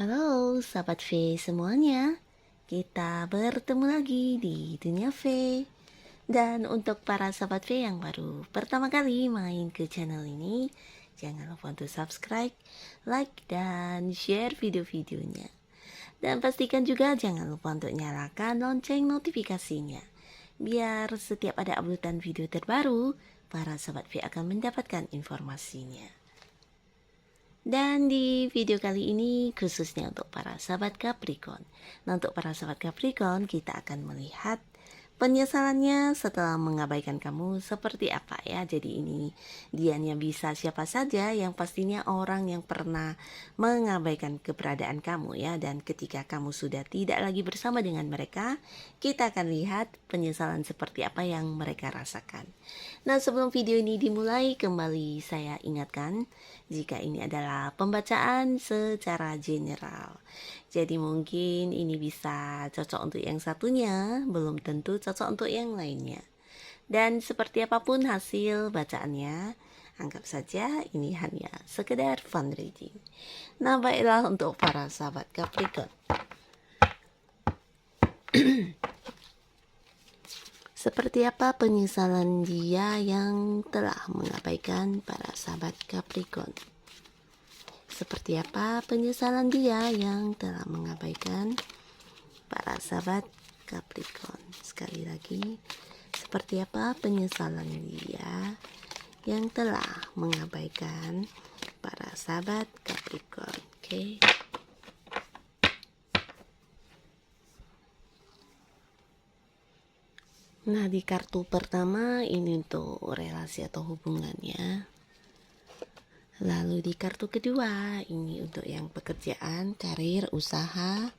Halo sahabat V semuanya, kita bertemu lagi di Dunia V. Dan untuk para sahabat V yang baru pertama kali main ke channel ini, jangan lupa untuk subscribe, like, dan share video-videonya. Dan pastikan juga jangan lupa untuk nyalakan lonceng notifikasinya, biar setiap ada uploadan video terbaru, para sahabat V akan mendapatkan informasinya. Dan di video kali ini khususnya untuk para sahabat Capricorn. Nah, untuk para sahabat Capricorn, kita akan melihat penyesalannya setelah mengabaikan kamu seperti apa ya. Jadi ini dianya bisa siapa saja, yang pastinya orang yang pernah mengabaikan keberadaan kamu ya. Dan ketika kamu sudah tidak lagi bersama dengan mereka, kita akan lihat penyesalan seperti apa yang mereka rasakan. Nah, sebelum video ini dimulai, kembali saya ingatkan jika ini adalah pembacaan secara general. Jadi mungkin ini bisa cocok untuk yang satunya, belum tentu cocok untuk yang lainnya. Dan seperti apapun hasil bacaannya, anggap saja ini hanya sekedar fun reading. Nah, baiklah untuk para sahabat Capricorn. Seperti apa penyesalan dia yang telah mengabaikan para sahabat Capricorn? Seperti apa penyesalan dia yang telah mengabaikan para sahabat Capricorn? Sekali lagi, seperti apa penyesalan dia yang telah mengabaikan para sahabat Capricorn? Oke. Nah, di kartu pertama ini untuk relasi atau hubungannya. Lalu di kartu kedua ini untuk yang pekerjaan, karir, usaha.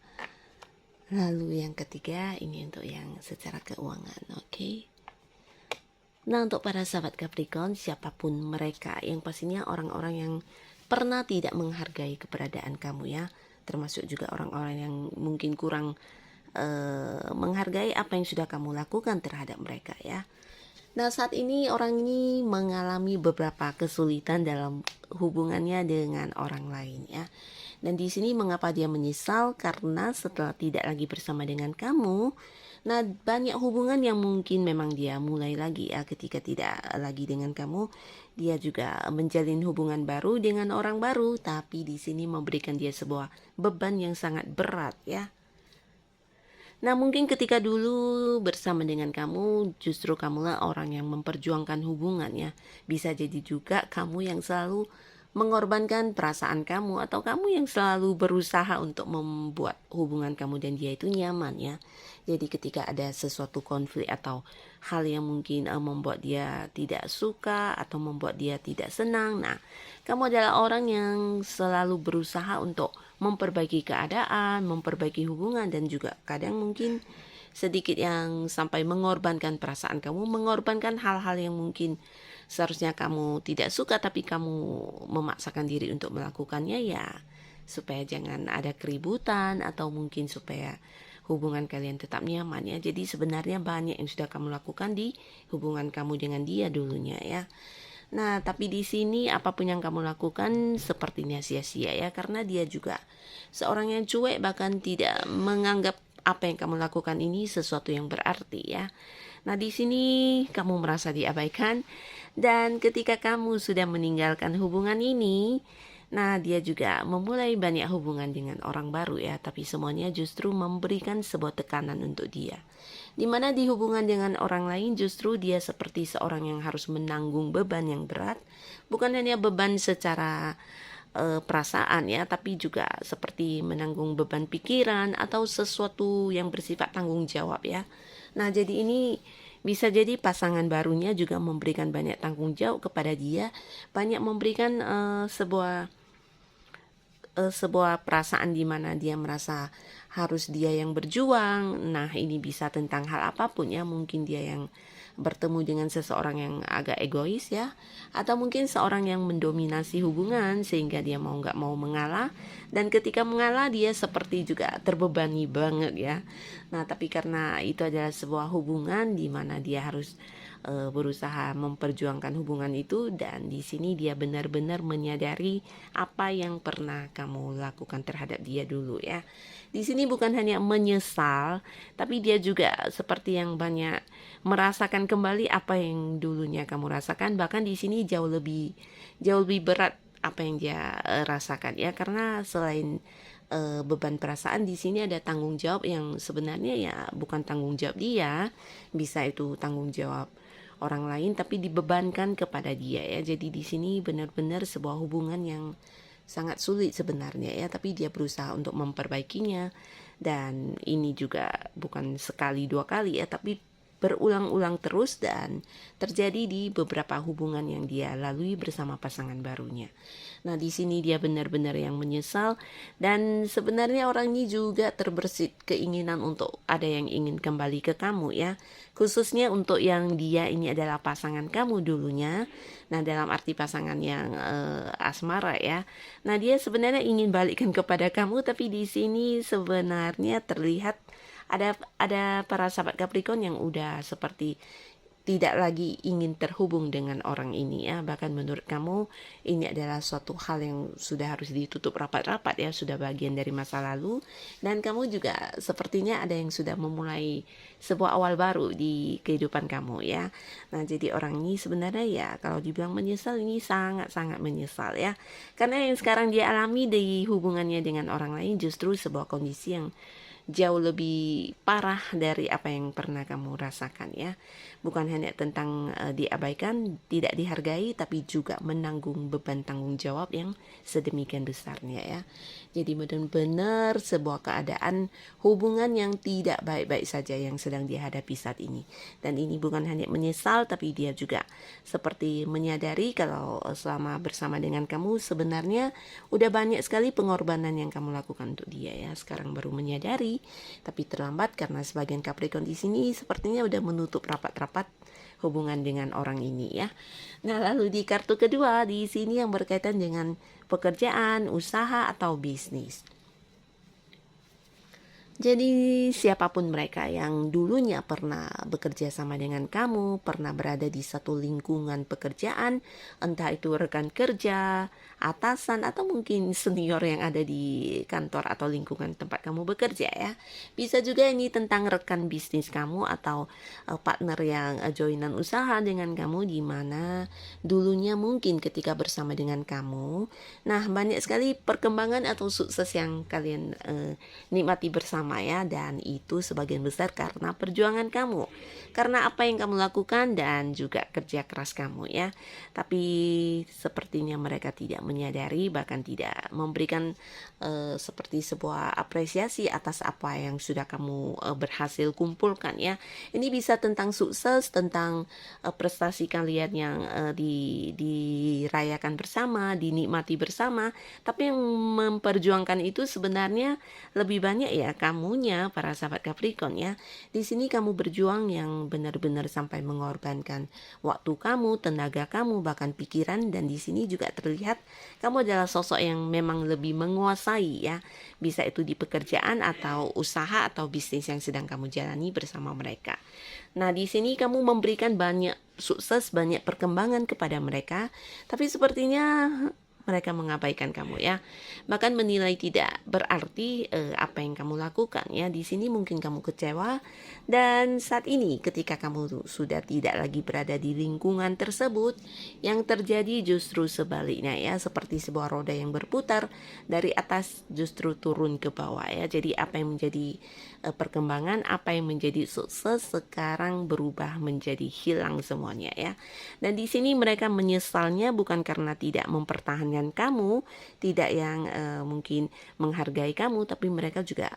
Lalu yang ketiga ini untuk yang secara keuangan, oke? Nah, untuk para sahabat Capricorn, siapapun mereka, yang pastinya orang-orang yang pernah tidak menghargai keberadaan kamu ya, termasuk juga orang-orang yang mungkin kurang menghargai apa yang sudah kamu lakukan terhadap mereka ya. Nah, saat ini orang ini mengalami beberapa kesulitan dalam hubungannya dengan orang lain ya. Dan di sini mengapa dia menyesal, karena setelah tidak lagi bersama dengan kamu, nah banyak hubungan yang mungkin memang dia mulai lagi ya. Ketika tidak lagi dengan kamu, dia juga menjalin hubungan baru dengan orang baru, tapi di sini memberikan dia sebuah beban yang sangat berat ya. Nah, mungkin ketika dulu bersama dengan kamu, justru kamulah orang yang memperjuangkan hubungan ya. Bisa jadi juga kamu yang selalu mengorbankan perasaan kamu, atau kamu yang selalu berusaha untuk membuat hubungan kamu dan dia itu nyaman ya. Jadi ketika ada sesuatu konflik atau hal yang mungkin membuat dia tidak suka atau membuat dia tidak senang, nah kamu adalah orang yang selalu berusaha untuk memperbaiki keadaan, memperbaiki hubungan, dan juga kadang mungkin sedikit yang sampai mengorbankan perasaan kamu, mengorbankan hal-hal yang mungkin seharusnya kamu tidak suka tapi kamu memaksakan diri untuk melakukannya ya, supaya jangan ada keributan atau mungkin supaya hubungan kalian tetap nyaman ya. Jadi sebenarnya banyak yang sudah kamu lakukan di hubungan kamu dengan dia dulunya ya. Nah, tapi di sini apapun yang kamu lakukan sepertinya sia-sia ya, karena dia juga seorang yang cuek, bahkan tidak menganggap apa yang kamu lakukan ini sesuatu yang berarti ya. Nah, di sini kamu merasa diabaikan, dan ketika kamu sudah meninggalkan hubungan ini, nah dia juga memulai banyak hubungan dengan orang baru ya, tapi semuanya justru memberikan sebuah tekanan untuk dia. Dimana di hubungan dengan orang lain justru dia seperti seorang yang harus menanggung beban yang berat, bukan hanya beban secara perasaan ya, tapi juga seperti menanggung beban pikiran atau sesuatu yang bersifat tanggung jawab ya. Nah, jadi ini bisa jadi pasangan barunya juga memberikan banyak tanggung jawab kepada dia, banyak memberikan sebuah perasaan di mana dia merasa harus dia yang berjuang. Nah, ini bisa tentang hal apapun ya, mungkin dia yang bertemu dengan seseorang yang agak egois ya, atau mungkin seorang yang mendominasi hubungan sehingga dia mau nggak mau mengalah, dan ketika mengalah dia seperti juga terbebani banget ya. Nah, tapi karena itu adalah sebuah hubungan di mana dia harus berusaha memperjuangkan hubungan itu, dan di sini dia benar-benar menyadari apa yang pernah kamu lakukan terhadap dia dulu ya. Di sini bukan hanya menyesal, tapi dia juga seperti yang banyak merasakan kembali apa yang dulunya kamu rasakan. Bahkan di sini jauh lebih berat apa yang dia rasakan ya, karena selain beban perasaan, di sini ada tanggung jawab yang sebenarnya ya bukan tanggung jawab dia, bisa itu tanggung jawab orang lain tapi dibebankan kepada dia ya. Jadi di sini benar-benar sebuah hubungan yang sangat sulit sebenarnya ya, tapi dia berusaha untuk memperbaikinya. Dan ini juga bukan sekali dua kali ya, tapi berulang-ulang terus dan terjadi di beberapa hubungan yang dia lalui bersama pasangan barunya. Nah, di sini dia benar-benar yang menyesal, dan sebenarnya orang ini juga terbersit keinginan untuk ada yang ingin kembali ke kamu ya. Khususnya untuk yang dia ini adalah pasangan kamu dulunya. Nah, dalam arti pasangan yang asmara ya. Nah, dia sebenarnya ingin balikkan kepada kamu, tapi di sini sebenarnya terlihat ada para sahabat Capricorn yang udah seperti tidak lagi ingin terhubung dengan orang ini ya. Bahkan menurut kamu ini adalah suatu hal yang sudah harus ditutup rapat-rapat ya, sudah bagian dari masa lalu, dan kamu juga sepertinya ada yang sudah memulai sebuah awal baru di kehidupan kamu ya. Nah, jadi orang ini sebenarnya ya kalau dibilang menyesal, ini sangat-sangat menyesal ya, karena yang sekarang dia alami di hubungannya dengan orang lain justru sebuah kondisi yang jauh lebih parah dari apa yang pernah kamu rasakan ya. Bukan hanya tentang diabaikan, tidak dihargai, tapi juga menanggung beban tanggung jawab yang sedemikian besarnya ya. Jadi benar-benar sebuah keadaan hubungan yang tidak baik-baik saja yang sedang dihadapi saat ini. Dan ini bukan hanya menyesal, tapi dia juga seperti menyadari kalau selama bersama dengan kamu sebenarnya udah banyak sekali pengorbanan yang kamu lakukan untuk dia ya. Sekarang baru menyadari, tapi terlambat karena sebagian Capricorn di sini sepertinya udah menutup rapat-rapat hubungan dengan orang ini ya. Nah, lalu di kartu kedua di sini yang berkaitan dengan pekerjaan, usaha atau bisnis. Jadi siapapun mereka yang dulunya pernah bekerja sama dengan kamu, pernah berada di satu lingkungan pekerjaan, entah itu rekan kerja, atasan, atau mungkin senior yang ada di kantor atau lingkungan tempat kamu bekerja ya. Bisa juga ini tentang rekan bisnis kamu atau partner yang joinan usaha dengan kamu, di mana dulunya mungkin ketika bersama dengan kamu, nah banyak sekali perkembangan atau sukses yang kalian nikmati bersama ya, dan itu sebagian besar karena perjuangan kamu, karena apa yang kamu lakukan dan juga kerja keras kamu ya. Tapi sepertinya mereka tidak menyadari, bahkan tidak memberikan seperti sebuah apresiasi atas apa yang sudah kamu berhasil kumpulkan ya. Ini bisa tentang sukses, tentang prestasi kalian yang dirayakan bersama, dinikmati bersama, tapi yang memperjuangkan itu sebenarnya lebih banyak ya kamunya, para sahabat Capricorn ya. Di sini kamu berjuang yang benar-benar sampai mengorbankan waktu kamu, tenaga kamu, bahkan pikiran, dan di sini juga terlihat kamu adalah sosok yang memang lebih menguasai ya. Bisa itu di pekerjaan atau usaha atau bisnis yang sedang kamu jalani bersama mereka. Nah, di sini kamu memberikan banyak sukses, banyak perkembangan kepada mereka, tapi sepertinya mereka mengabaikan kamu ya. Bahkan menilai tidak berarti apa yang kamu lakukan ya. Di sini mungkin kamu kecewa, dan saat ini ketika kamu sudah tidak lagi berada di lingkungan tersebut, yang terjadi justru sebaliknya ya, seperti sebuah roda yang berputar dari atas justru turun ke bawah ya. Jadi apa yang menjadi perkembangan, apa yang menjadi sukses sekarang berubah menjadi hilang semuanya ya. Dan di sini mereka menyesalnya bukan karena tidak mempertahankan kamu, tidak yang mungkin menghargai kamu, tapi mereka juga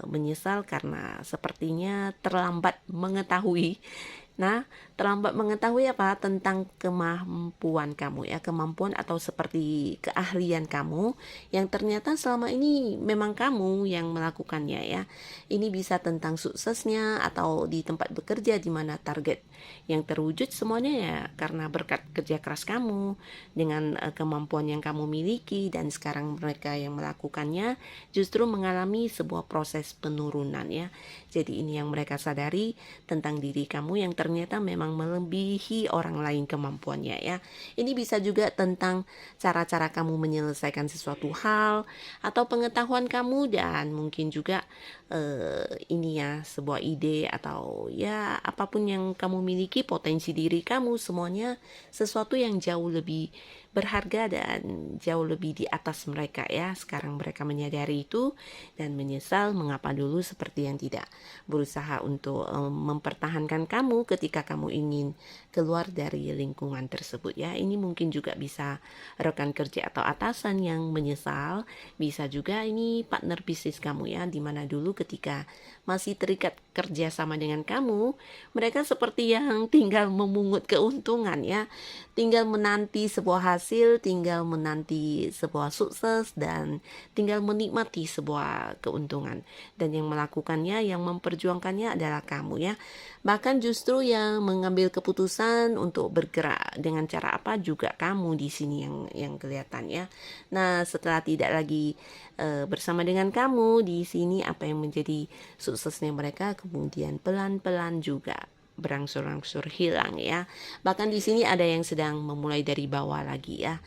menyesal karena sepertinya terlambat mengetahui. Nah, terlambat mengetahui apa tentang kemampuan kamu ya, kemampuan atau seperti keahlian kamu yang ternyata selama ini memang kamu yang melakukannya ya. Ini bisa tentang suksesnya atau di tempat bekerja di mana target yang terwujud semuanya ya karena berkat kerja keras kamu dengan kemampuan yang kamu miliki, dan sekarang mereka yang melakukannya justru mengalami sebuah proses penurunan ya. Jadi ini yang mereka sadari tentang diri kamu yang ternyata memang melebihi orang lain kemampuannya ya. Ini bisa juga tentang cara-cara kamu menyelesaikan sesuatu hal atau pengetahuan kamu, dan mungkin juga ini ya, sebuah ide atau ya apapun yang kamu miliki, potensi diri kamu, semuanya sesuatu yang jauh lebih berharga dan jauh lebih di atas mereka ya. Sekarang mereka menyadari itu dan menyesal mengapa dulu seperti yang tidak berusaha untuk mempertahankan kamu ketika kamu ingin keluar dari lingkungan tersebut ya. Ini mungkin juga bisa rekan kerja atau atasan yang menyesal, bisa juga ini partner bisnis kamu ya, dimana dulu ketika masih terikat kerja sama dengan kamu, mereka seperti yang tinggal memungut keuntungan ya, tinggal menanti sebuah hasil, tinggal menanti sebuah sukses, dan tinggal menikmati sebuah keuntungan. Dan yang melakukannya, yang memperjuangkannya adalah kamu ya. Bahkan justru yang mengambil keputusan untuk bergerak dengan cara apa juga kamu di sini yang kelihatan ya. Nah, setelah tidak lagi bersama dengan kamu di sini, apa yang menjadi suksesnya mereka kemudian pelan-pelan juga berangsur-angsur hilang ya. Bahkan di sini ada yang sedang memulai dari bawah lagi ya.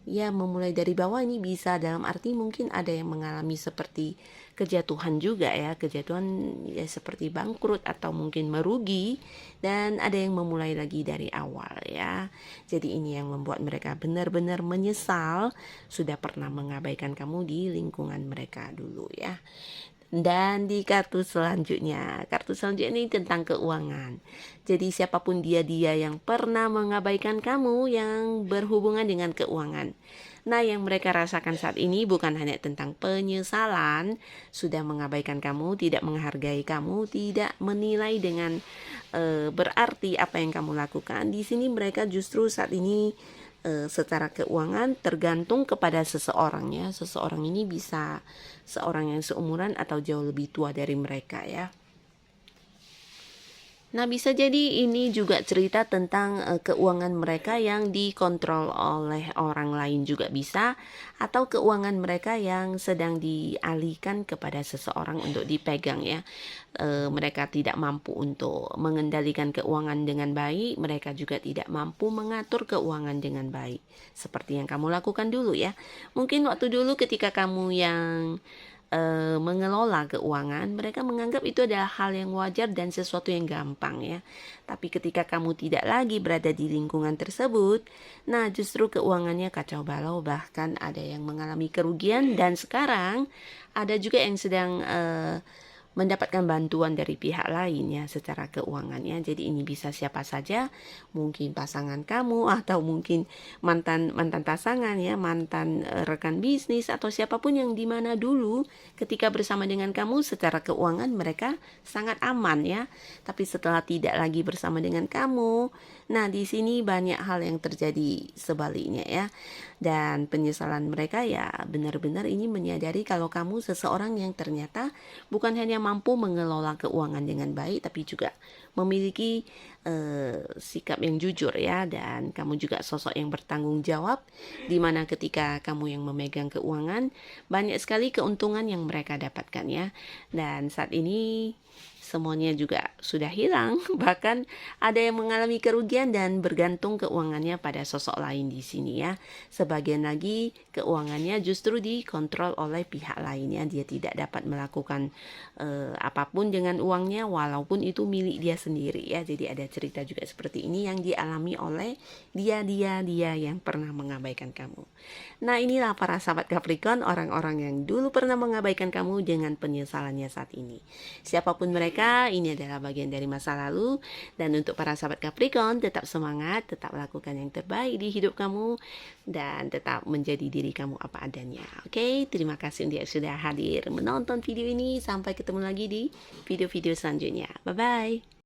Ya, memulai dari bawah ini bisa dalam arti mungkin ada yang mengalami seperti kejatuhan juga ya, kejatuhan ya seperti bangkrut atau mungkin merugi, dan ada yang memulai lagi dari awal ya. Jadi ini yang membuat mereka benar-benar menyesal sudah pernah mengabaikan kamu di lingkungan mereka dulu ya. Dan di kartu selanjutnya ini tentang keuangan. Jadi siapapun dia yang pernah mengabaikan kamu yang berhubungan dengan keuangan. Nah, yang mereka rasakan saat ini bukan hanya tentang penyesalan, sudah mengabaikan kamu, tidak menghargai kamu, tidak menilai dengan berarti apa yang kamu lakukan. Di sini mereka justru saat ini secara keuangan tergantung kepada seseorang ya. Seseorang ini bisa seorang yang seumuran atau jauh lebih tua dari mereka ya. Nah, bisa jadi ini juga cerita tentang keuangan mereka yang dikontrol oleh orang lain juga bisa, atau keuangan mereka yang sedang dialihkan kepada seseorang untuk dipegang ya. Mereka tidak mampu untuk mengendalikan keuangan dengan baik, mereka juga tidak mampu mengatur keuangan dengan baik seperti yang kamu lakukan dulu ya. Mungkin waktu dulu ketika kamu yang mengelola keuangan, mereka menganggap itu adalah hal yang wajar dan sesuatu yang gampang ya. Tapi ketika kamu tidak lagi berada di lingkungan tersebut, nah justru keuangannya kacau balau, bahkan ada yang mengalami kerugian, dan sekarang ada juga yang sedang mendapatkan bantuan dari pihak lain ya secara keuangannya. Jadi ini bisa siapa saja, mungkin pasangan kamu atau mungkin mantan pasangan ya, mantan rekan bisnis atau siapapun yang dimana dulu ketika bersama dengan kamu secara keuangan mereka sangat aman ya. Tapi setelah tidak lagi bersama dengan kamu, nah di sini banyak hal yang terjadi sebaliknya ya. Dan penyesalan mereka ya benar-benar ini menyadari kalau kamu seseorang yang ternyata bukan hanya mampu mengelola keuangan dengan baik, tapi juga memiliki sikap yang jujur ya, dan kamu juga sosok yang bertanggung jawab, dimana ketika kamu yang memegang keuangan banyak sekali keuntungan yang mereka dapatkan ya. Dan saat ini semuanya juga sudah hilang, bahkan ada yang mengalami kerugian dan bergantung keuangannya pada sosok lain di sini ya. Sebagian lagi keuangannya justru dikontrol oleh pihak lainnya, dia tidak dapat melakukan apapun dengan uangnya walaupun itu milik dia sendiri ya. Jadi ada cerita juga seperti ini yang dialami oleh dia yang pernah mengabaikan kamu. Nah, inilah para sahabat Capricorn, orang-orang yang dulu pernah mengabaikan kamu dengan penyesalannya saat ini. Siapapun mereka, ini adalah bagian dari masa lalu. Dan untuk para sahabat Capricorn, tetap semangat, tetap lakukan yang terbaik di hidup kamu, dan tetap menjadi diri kamu apa adanya. Oke, terima kasih untuk yang sudah hadir menonton video ini. Sampai ketemu lagi di video-video selanjutnya. Bye-bye.